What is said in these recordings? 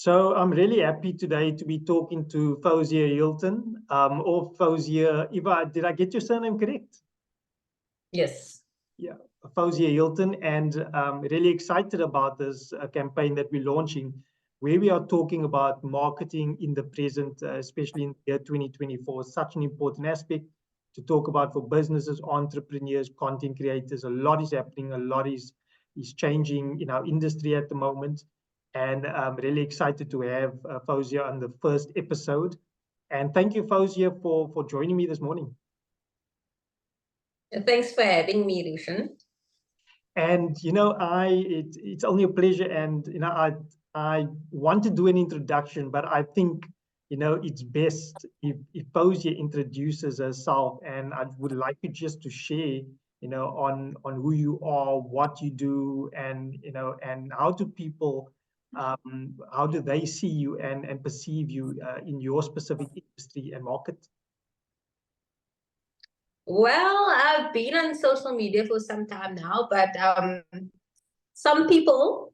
So I'm really happy today to be talking to Fouzia Hilton, or Fouzia. Did I get your surname correct? Yes. Yeah, Fouzia Hilton, and really excited about this campaign that we're launching, where we are talking about marketing in the present, especially in the year 2024. Such an important aspect to talk about for businesses, entrepreneurs, content creators. A lot is happening, a lot is changing in our industry at the moment. And I'm really excited to have Fouzia on the first episode. And thank you, Fouzia, for joining me this morning. Thanks for having me, Rushan. And it's only a pleasure. And I want to do an introduction, but I think it's best if Fouzia introduces herself. And I would like you just to share on who you are, what you do, and and how do people how do they see you and perceive you in your specific industry and market? Well, I've been on social media for some time now, but some people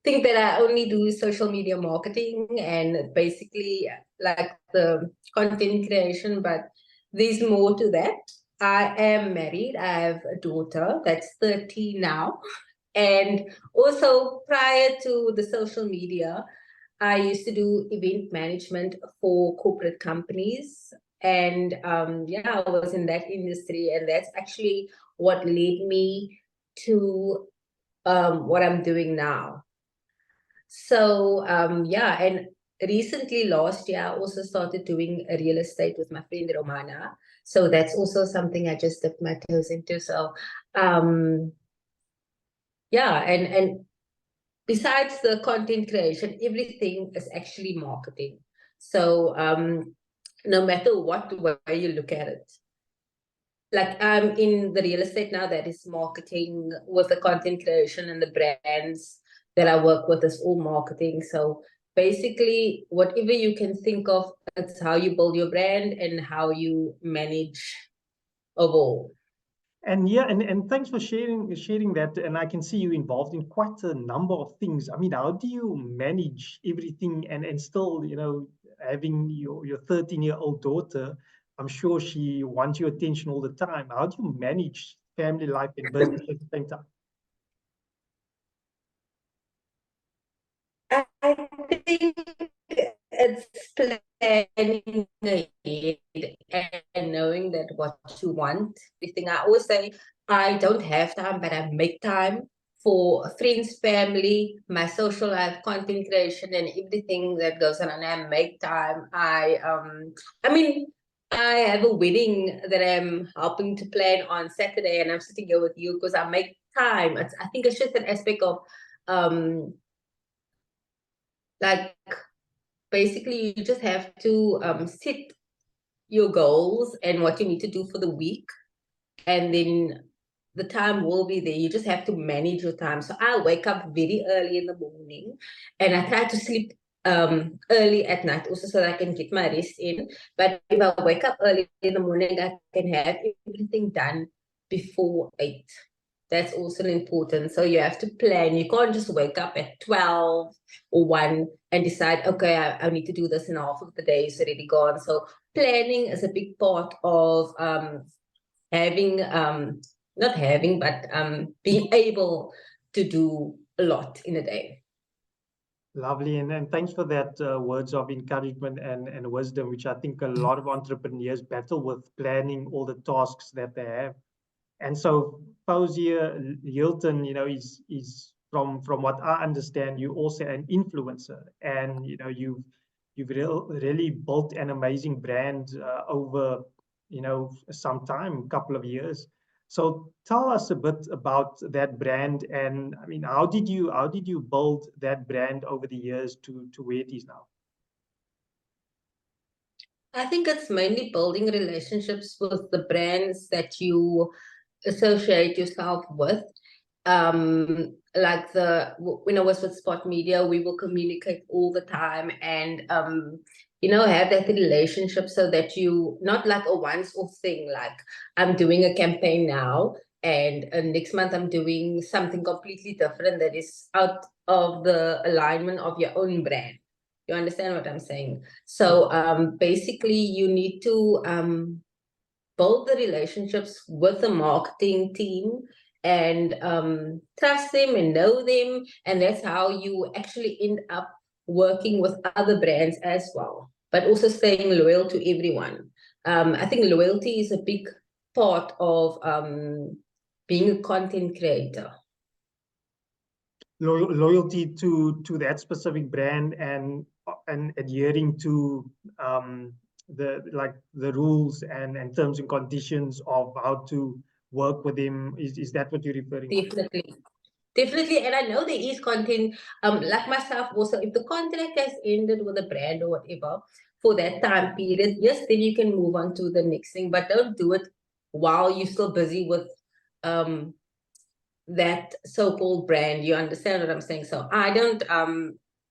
think that I only do social media marketing and basically like the content creation, but there's more to that. I am married. I have a daughter that's 30 now. And also prior to the social media, I used to do event management for corporate companies. And yeah, I was in that industry. And that's actually what led me to what I'm doing now. So yeah, and recently last year, I also started doing real estate with my friend Romana. So that's also something I just dipped my toes into. So yeah, and besides the content creation, everything is actually marketing. So no matter what way you look at it, like I'm in the real estate now, that is marketing with the content creation, and the brands that I work with is all marketing. So basically, whatever you can think of, it's how you build your brand and how you manage overall. And yeah, and thanks for sharing that. And I can see you involved in quite a number of things. I mean, how do you manage everything and still, having your 13-year-old daughter? I'm sure she wants your attention all the time. How do you manage family life and business at the same time? I think it's planning ahead and knowing that what you want. Everything I always say, I don't have time, but I make time for friends, family, my social life, content creation, and everything that goes on. And I make time. I mean, I have a wedding that I'm helping to plan on Saturday, and I'm sitting here with you because I make time. I think it's just an aspect of like basically you just have to set your goals and what you need to do for the week, and then the time will be there. You just have to manage your time. So I wake up very early in the morning, and I try to sleep early at night also, so that I can get my rest in. But if I wake up early in the morning, I can have everything done before 8. That's also important. So you have to plan. You can't just wake up at 12 or 1 and decide, okay, I need to do this, and half of the day is already gone. So planning is a big part of having, not having, but being able to do a lot in a day. Lovely. And thanks for that words of encouragement and wisdom, which I think a lot of entrepreneurs battle with, planning all the tasks that they have. And so Fouzia Hilton, is from what I understand, you also an influencer, and you've really built an amazing brand over some time, a couple of years. So tell us a bit about that brand, and I mean, how did you build that brand over the years to where it is now? I think it's mainly building relationships with the brands that you associate yourself with. Like when I was with Spot Media, we will communicate all the time, and have that relationship, so that you not like a once-off thing. Like I'm doing a campaign now, and next month I'm doing something completely different that is out of the alignment of your own brand. You understand what I'm saying? So basically you need to build the relationships with the marketing team and trust them and know them. And that's how you actually end up working with other brands as well, but also staying loyal to everyone. I think loyalty is a big part of being a content creator. Loyalty to that specific brand and adhering to the rules and terms and conditions of how to work with them. Is that what you're referring to? Definitely, and I know there is content, like myself also, if the contract has ended with a brand or whatever for that time period, yes, then you can move on to the next thing, but don't do it while you're still busy with that so-called brand. You understand what I'm saying? So I don't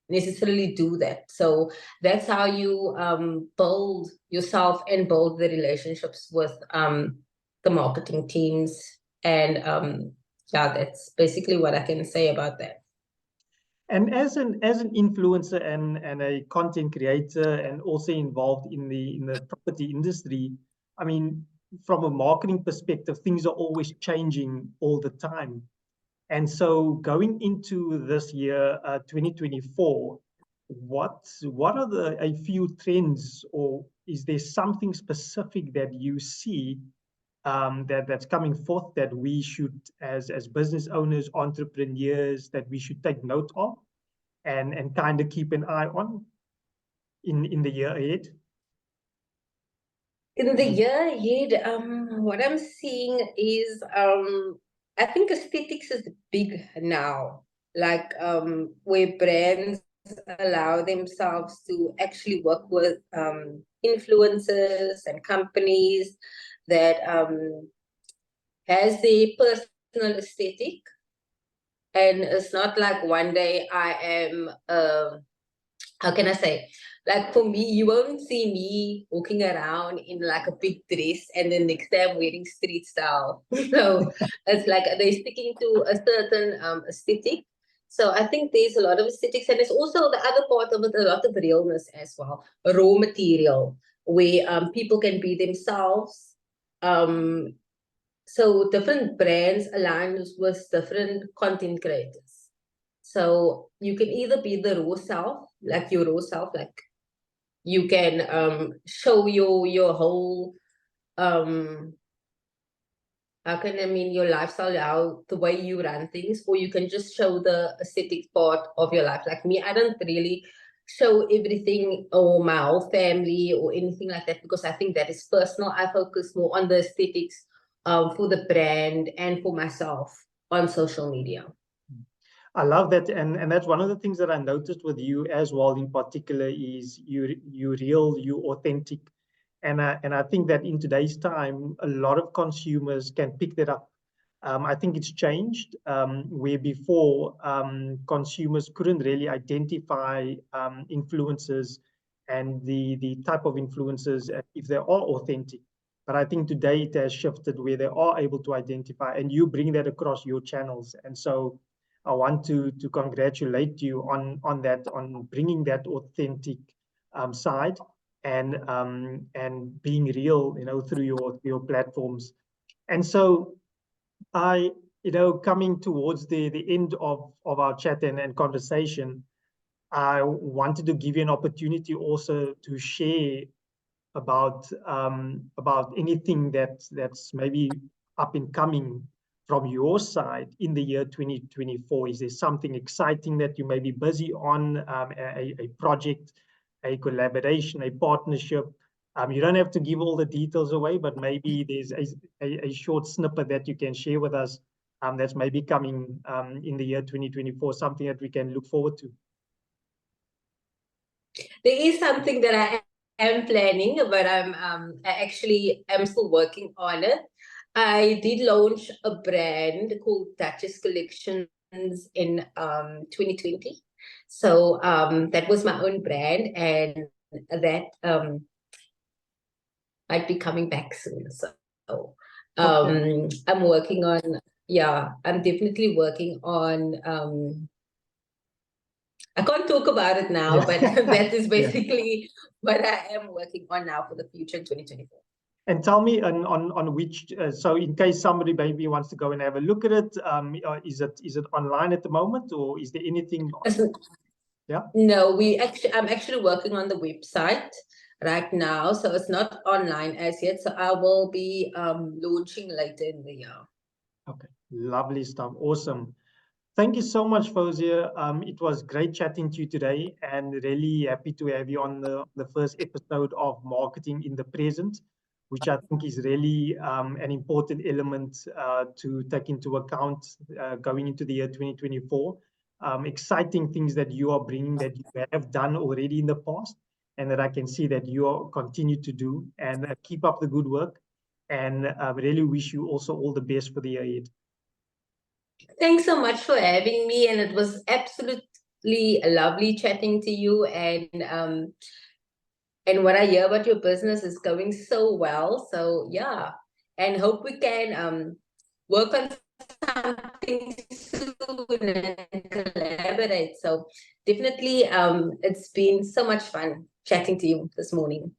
necessarily do that. So that's how you build yourself and build the relationships with the marketing teams. And yeah, that's basically what I can say about that. And as an influencer and a content creator and also involved in the property industry, I mean, from a marketing perspective, things are always changing all the time. And so going into this year, 2024, what are a few trends, or is there something specific that you see that's coming forth that we should, as business owners, entrepreneurs, that we should take note of and kind of keep an eye on in the year ahead? In the year ahead, what I'm seeing is I think aesthetics is big now. Like where brands allow themselves to actually work with influencers and companies that has their personal aesthetic. And it's not like one day I am how can I say? Like for me, you won't see me walking around in like a big dress and then next day I'm wearing street style. So it's like they're sticking to a certain aesthetic. So I think there's a lot of aesthetics, and there's also the other part of it, a lot of realness as well, a raw material where people can be themselves. So different brands align with different content creators. So you can either be the raw self, like your raw self, like you can show your whole how can I mean your lifestyle, how the way you run things, or you can just show the aesthetic part of your life. Like me, I don't really show everything or my whole family or anything like that because I think that is personal. I focus more on the aesthetics for the brand and for myself on social media. I love that, and that's one of the things that I noticed with you as well. In particular, is you real, you authentic, and I think that in today's time, a lot of consumers can pick that up. I think it's changed where before consumers couldn't really identify influencers and the type of influencers if they are authentic. But I think today it has shifted where they are able to identify, and you bring that across your channels, and so I want to congratulate you on that, on bringing that authentic side and being real, through your platforms. And so I, coming towards the end of our chat and conversation, I wanted to give you an opportunity also to share about anything that's maybe up and coming from your side in the year 2024. Is there something exciting that you may be busy on, a project, a collaboration, a partnership? You don't have to give all the details away, but maybe there's a short snippet that you can share with us that's maybe coming in the year 2024, something that we can look forward to. There is something that I am planning, but I actually am still working on it. I did launch a brand called Duchess Collections in 2020. So that was my own brand, and that might be coming back soon. So Okay. I'm working on, yeah, I'm definitely working on I can't talk about it now, Yeah. but that is Yeah. basically what I am working on now for the future in 2024. And tell me on which, so in case somebody maybe wants to go and have a look at it, is it online at the moment, or is there anything? Yeah. No, I'm actually working on the website right now, so it's not online as yet. So I will be launching later in the year. Okay, lovely stuff. Awesome. Thank you so much, Fouzia. It was great chatting to you today, and really happy to have you on the first episode of Marketing in the Present, which I think is really an important element to take into account going into the year 2024. Exciting things that you are bringing that you have done already in the past, and that I can see that you are continue to do, and keep up the good work. And really wish you also all the best for the year ahead. Thanks so much for having me, and it was absolutely lovely chatting to you. And what I hear about your business is going so well. So yeah, and hope we can work on something soon and collaborate. So definitely, it's been so much fun chatting to you this morning.